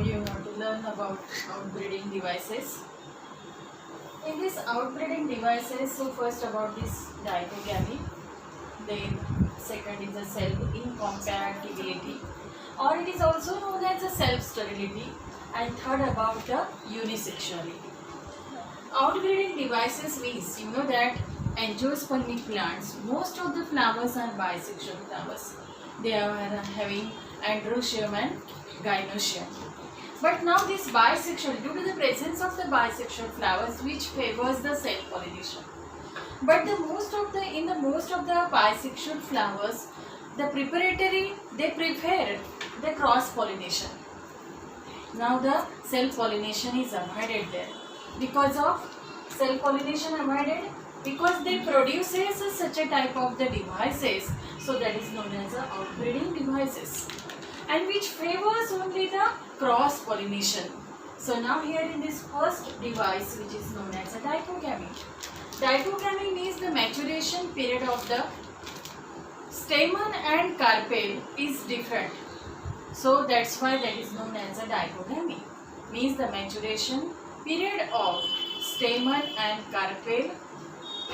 you have to learn about outbreeding devices. In this outbreeding devices, so first about this dichogamy, then second is the self-incompatibility, or it is also known as a self-sterility, and third about the unisexuality. Outbreeding devices means you know that angiospermic plants, most of the flowers are bisexual flowers. They are having androecium and gynoecium. But now this bisexual, due to the presence of the bisexual flowers which favors the self-pollination. But in the most of the bisexual flowers, the preparatory, they prefer the cross-pollination. Now the self-pollination is avoided there. Because of self-pollination avoided, because they produces such a type of the devices, so that is known as the outbreeding devices, and which favors only the cross-pollination. So now here in this first device, which is known as a dichogamy. Dichogamy means the maturation period of the stamen and carpel is different. So that's why that is known as a dichogamy. Means the maturation period of stamen and carpel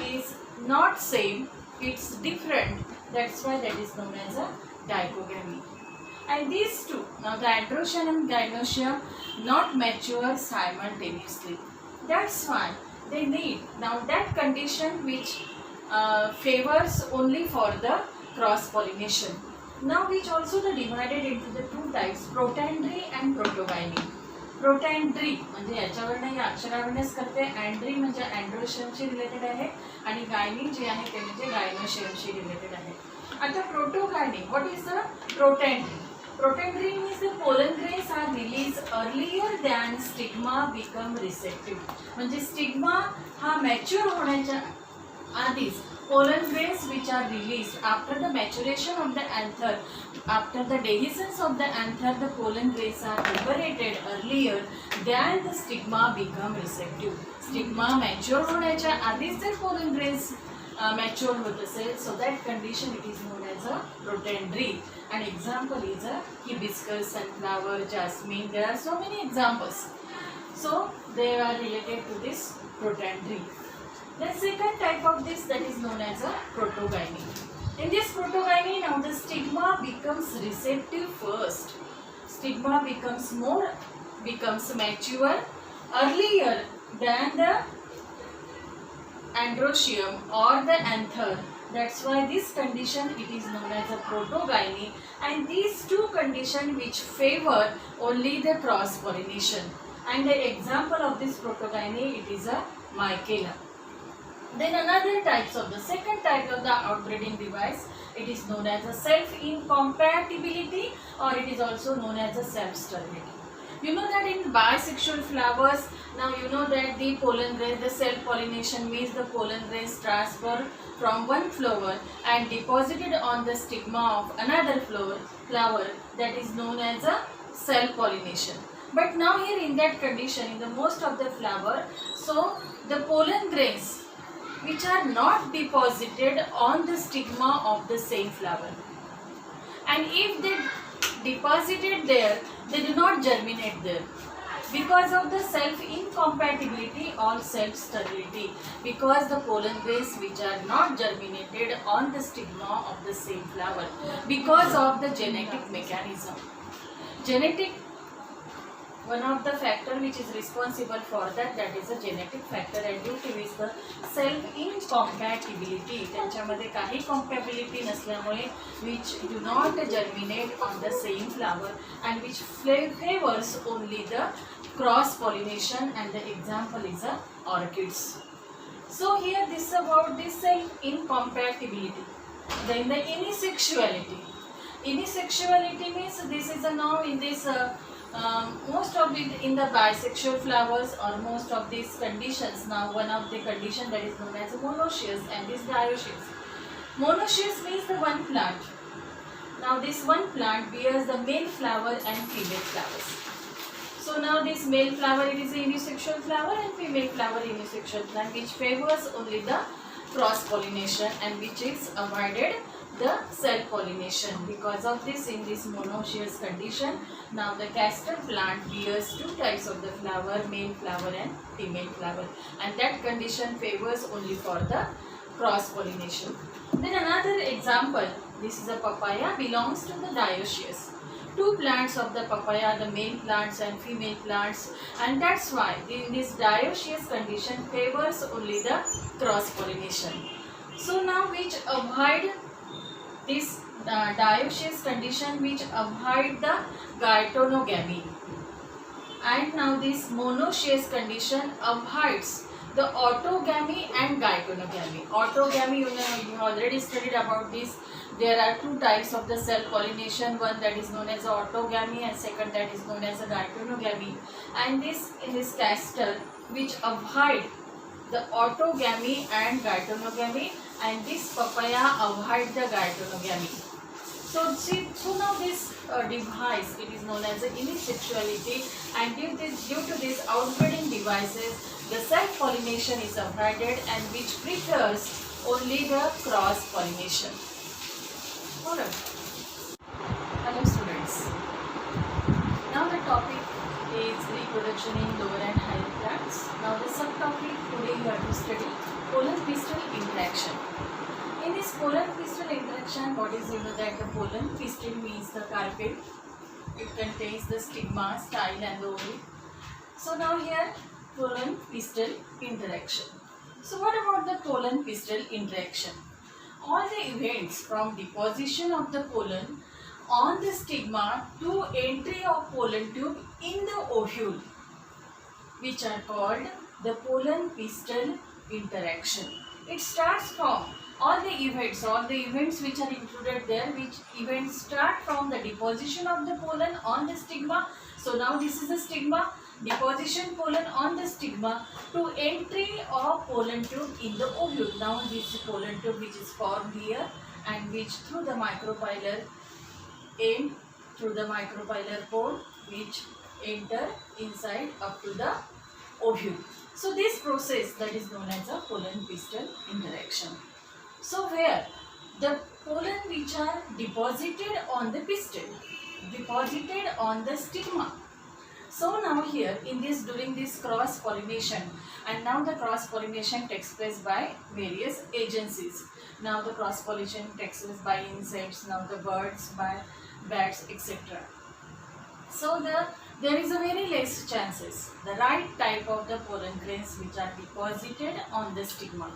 is not same, it's different. That's why that is known as a dichogamy. And these two, now the androecium and gynoecium, not mature simultaneously. That's why they need now that condition which favors only for the cross pollination. Now which also the divided into the two types, protandry and protogyny. प्रोटॅन्ड्री म्हणजे याच्यावरनं या अक्षरावरनच करते. Andrew म्हणजे अँड्रोशियमशी related आहे आणि gynae जे आहे ते म्हणजे गायनोशियमशी related आहे. आता protogyny, what is the protandry? Protandry means the pollen grains are release earlier than stigma become receptive. म्हणजे स्टिग्मा हा मॅच्युअर होण्याच्या आधीच pollen grains which are released after the maturation of the anther, after the dehiscence of the anther, the pollen grains are liberated earlier than the stigma become receptive. Stigma mature होण्याच्या आधीच जर pollen grains mature होत असेल, so that condition it is known as a protandry. An example is a hibiscus, sunflower, jasmine. There are so many examples. So they are related to this protandry. The second type of this, that is known as a protogyny. In this protogyny, now the stigma becomes receptive first. Stigma becomes mature earlier than the androecium or the anther. That's why this condition it is known as a protogyny, and these two conditions which favor only the cross pollination. And the example of this protogyny, it is a Michaela. Then another types of the second type of the outbreeding device, it is known as a self-incompatibility, or it is also known as a self-sterility. You know that in bisexual flowers, now you know that the pollen grains, the self-pollination means the pollen grains transfer from one flower and deposited on the stigma of another flower that is known as a self-pollination. But now here in that condition, in the most of the flower, so the pollen grains which are not deposited on the stigma of the same flower, and if they deposited there, they do not germinate there because of the self-incompatibility or self-sterility, because the pollen grains which are not germinated on the stigma of the same flower because of the genetic mechanism. Genetic, one of the factor which is responsible for that is a genetic factor, and due to which the self-incompatibility, त्यांच्यामध्ये काही compatibility नसल्यामुळे which do not germinate on the same flower and which favors only the cross pollination, and the example is orchids. So here this is about this self-incompatibility. Then the unisexuality. Unisexuality means this is a now in this most of it in the bisexual flowers, or most of these conditions. Now one of the condition that is known as monoecious and this dioecious. Monoecious means the one plant. Now this one plant bears the male flower and female flowers. So now this male flower, it is a unisexual flower, and female flower unisexual plant, which favors only the cross pollination and which is avoided the self pollination. Because of this, in this monoecious condition, now the castor plant bears two types of the flower, male flower and female flower, and that condition favors only for the cross pollination. Then another example, this is a papaya, belongs to the dioecious. Two plants of the papaya, the male plants and female plants, and that's why in this dioecious condition favors only the cross pollination. So now which avoid this dioecious condition, which avoid the geitonogamy, and now this monoecious condition avoids the autogamy and geitonogamy. Autogamy, you have already studied about this. There are two types of the self pollination, one that is known as autogamy and second that is known as a geitonogamy. And this is castor which avoid the autogamy and geitonogamy, and this papaya avoid the geitonogamy. So see, so now this device, it is known as unisexuality, and due to this outbreeding devices, the self pollination is avoided, and which prefers only the cross pollination. Alright. Hello students. Now the topic is reproduction in lower and higher plants. Now the subtopic today we are to study pollen-pistil interaction. In this pollen-pistil interaction, what is that the pollen-pistil means the carpel. It contains the stigma, style and the ovary. So now here pollen-pistil interaction. So what about the pollen-pistil interaction? All the events from deposition of the pollen on the stigma to entry of pollen tube in the ovule, which are called the pollen-pistil interaction. It starts from all the events which are included there, which events start from the deposition of the pollen on the stigma. So now this is the stigma, deposition pollen on the stigma to entry of pollen tube in the ovule. Now this pollen tube which is formed here and which through the micropylar end, through the micropylar pore which enter inside up to the ovule. So this process that is known as a pollen-pistil interaction. So where the pollen which are deposited on the pistil, deposited on the stigma. So now here in this, during this cross pollination, and now the cross pollination takes place by various agencies. Now the cross pollination takes place by insects, now the birds, by bats, etc. So there is a very less chances the right type of the pollen grains which are deposited on the stigma.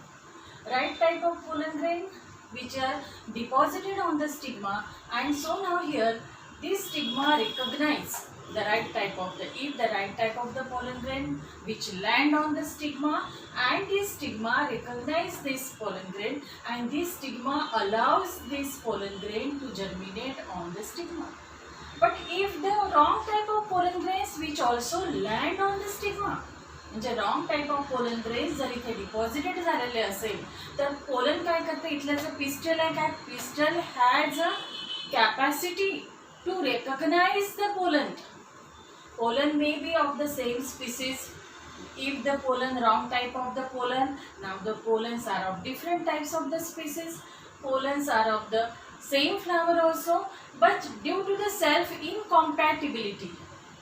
Right type of pollen grain which are deposited on the stigma, and so now here this stigma recognize the right type of the pollen grain which land on the stigma, and this stigma recognize this pollen grain, and this stigma allows this pollen grain to germinate on the stigma. But if the wrong type of pollen grains which also land on the stigma, म्हणजे wrong type of pollen grains जर इथे deposited झालेले असेल तर pollen काय करते, इथलं जो पिस्टल आहे काय, pistil has a capacity to recognise the pollen. Pollen may be of the same species. If the pollen, wrong type of the pollen, now the pollens are of different types of the species. Pollens are of the same flower also, but due to the self-incompatibility,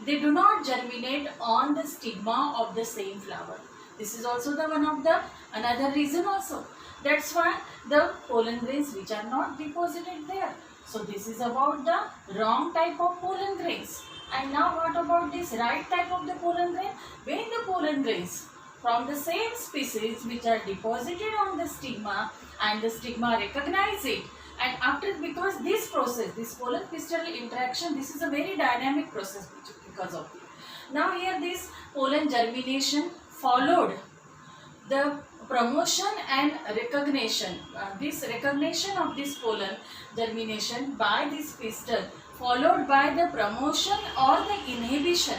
they do not germinate on the stigma of the same flower. This is also the one of the another reason also. That's why the pollen grains which are not deposited there. So this is about the wrong type of pollen grains. And now what about this right type of the pollen grain? When the pollen grains from the same species which are deposited on the stigma and the stigma recognize it, and after, because this process, this pollen pistil interaction, this is a very dynamic process because of it. Now here this pollen germination followed the promotion and recognition, this recognition of this pollen germination by this pistil followed by the promotion or the inhibition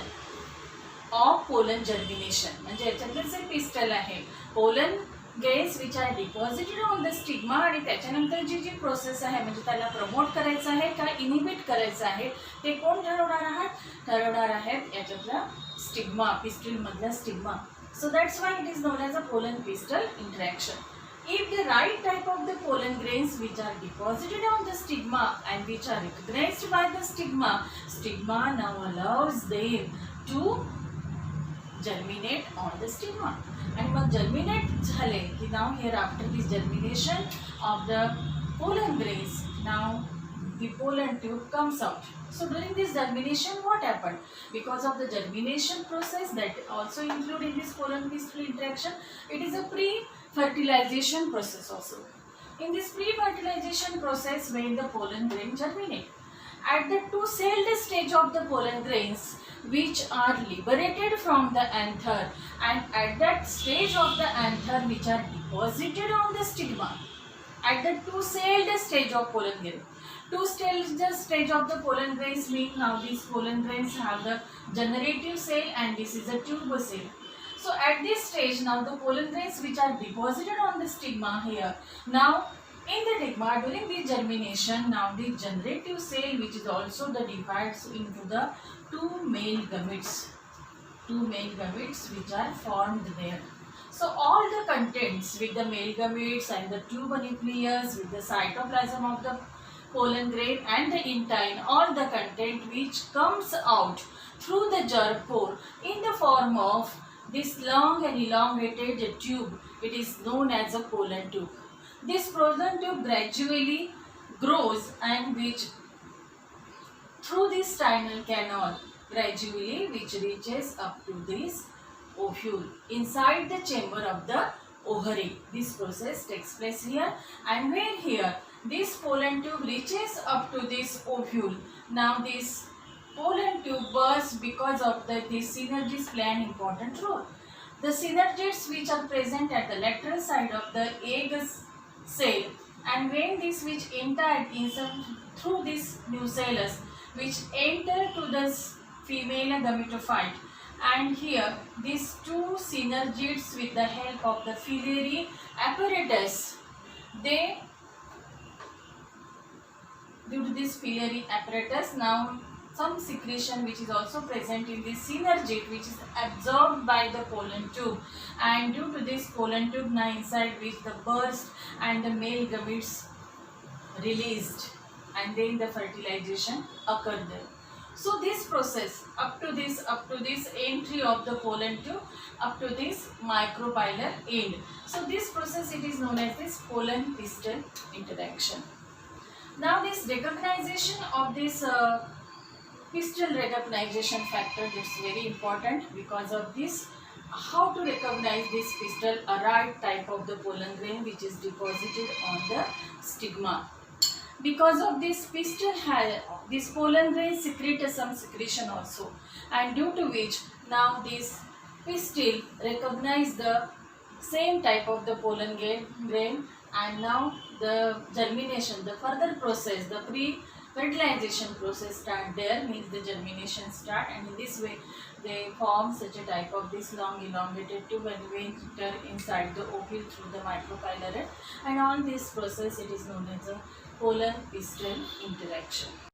of pollen germination. म्हणजे याच्यातले जे pistol आहे, pollen grains which are deposited on the stigma, आणि त्याच्यानंतर जी process आहे म्हणजे त्याला promote करायचं आहे का इनहिबिट करायचं आहे ते कोण ठरवणार आहेत याच्यातला स्टिग्मा, पिस्टिल मधला stigma. So that's why it is known as a pollen pistil interaction. If the right type of the pollen grains which are deposited on the stigma and which are recognized by the stigma, stigma now allows them to germinate on the stigma. And mug germinate झाले की now here after this germination of the pollen grains, now the pollen tube comes out. So during this germination, what happened? Because of the germination process that also include in this pollen pistil interaction, it is a pre-fertilization process also. In this pre-fertilization process, when the pollen grain germinate, at the two-celled stage of the pollen grains, which are liberated from the anther, and at that stage of the anther which are deposited on the stigma, at the two-celled stage of pollen grain. Two-stage of the pollen grains mean now these pollen grains have the generative cell and this is a tube cell. So at this stage now the pollen grains which are deposited on the stigma here, now in the stigma during the germination, now the generative cell which is also the divides into the two male gametes which are formed there. So all the contents with the male gametes and the tubernucleus with the cytoplasm of the pollen grain and the intine, all the content which comes out through the germ pore in the form of this long and elongated tube, it is known as a pollen tube. This pollen tube gradually grows and which through this tynal canal gradually which reaches up to this ovule inside the chamber of the ovary. This process takes place here, and when here this pollen tube reaches up to this ovule, now this pollen tube bursts because of these synergies play an important role. The synergids which are present at the lateral side of the egg cell, and when this which enter inside through this nucellus which enter to the female gametophyte, and here these two synergids with the help of the filiary apparatus, they due to this filiary apparatus, now some secretion which is also present in this synergid which is absorbed by the pollen tube, and due to this pollen tube now inside which the burst and the male gametes released, and then the fertilization occurred there. So this process up to this entry of the pollen tube up to this micropylar end. So this process it is known as this pollen pistil interaction. Now this recognition of this pistil recognition factor is very important. Because of this, how to recognize this pistil, a right type of the pollen grain which is deposited on the stigma. Because of this pistil, this pollen grain secrete some secretion also, and due to which now this pistil recognize the same type of the pollen grain, and now the germination, the further process, the pre-fertilization process start there, means the germination start, and in this way they form such a type of this long elongated tube and we enter inside the ovule through the micropylar, and on this process it is known as a pollen pistil interaction.